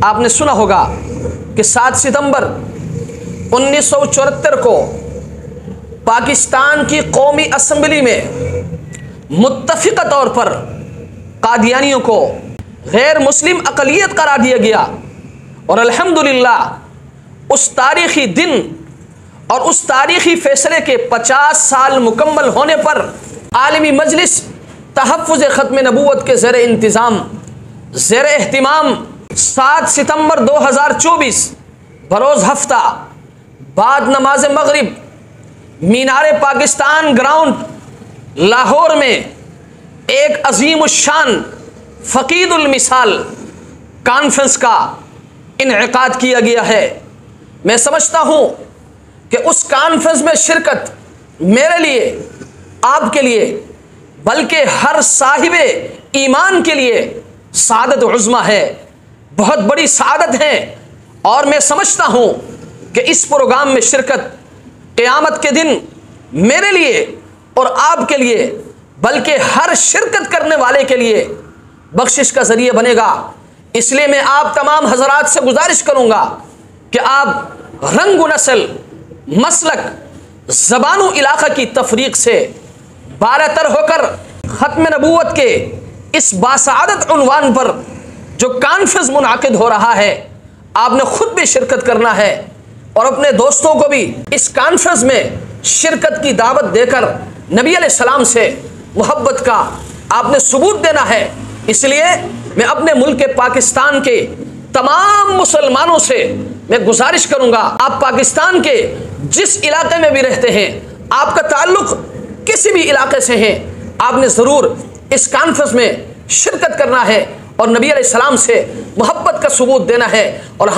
आपने सुना होगा कि 7 सितंबर 1974 को पाकिस्तान की कौमी असम्बली में मुत्तफ़िक़ा तौर पर कादियानियों को गैर मुस्लिम अक़लियत करार दिया गया। और अल्हम्दुलिल्लाह उस तारीख़ी दिन और उस तारीख़ी फ़ैसले के 50 साल मुकम्मल होने पर आलमी मजलिस तहफ़्फ़ुज़ ख़त्म नबूवत के ज़ेर इंतज़ाम ज़ेर एहतिमाम 7 सितंबर 2024 बरोज़ हफ्ता बाद नमाज मगरिब मीनार पाकिस्तान ग्राउंड लाहौर में एक अजीम शान फ़कीदुल मिसाल कॉन्फ्रेंस का इनेकाद किया गया है। मैं समझता हूँ कि उस कॉन्फ्रेंस में शिरकत मेरे लिए, आपके लिए, बल्कि हर साहिबे ईमान के लिए सादत उज़्मा है, बहुत बड़ी सादत है। और मैं समझता हूँ कि इस प्रोग्राम में शिरकत क़यामत के दिन मेरे लिए और आपके लिए, बल्कि हर शिरकत करने वाले के लिए बख्शिश का ज़रिया बनेगा। इसलिए मैं आप तमाम हज़रात से गुजारिश करूँगा कि आप रंग नस्ल, मसलक, ज़बान इलाक़ा की तफरीक से बारतर होकर ख़त्म नबूवत के इस बासआदत उन्वान पर जो कॉन्फ्रेंस मुनाकिद हो रहा है, आपने ख़ुद भी शिरकत करना है और अपने दोस्तों को भी इस कॉन्फ्रेंस में शिरकत की दावत देकर नबी अलैहिस्सलाम से मोहब्बत का आपने सबूत देना है। इसलिए मैं अपने मुल्क पाकिस्तान के तमाम मुसलमानों से मैं गुजारिश करूंगा, आप पाकिस्तान के जिस इलाके में भी रहते हैं, आपका ताल्लुक़ किसी भी इलाके से है, आपने ज़रूर इस कॉन्फ्रेंस में शिरकत करना है और नबी अलैहिस्सलाम से मोहब्बत का सबूत देना है। और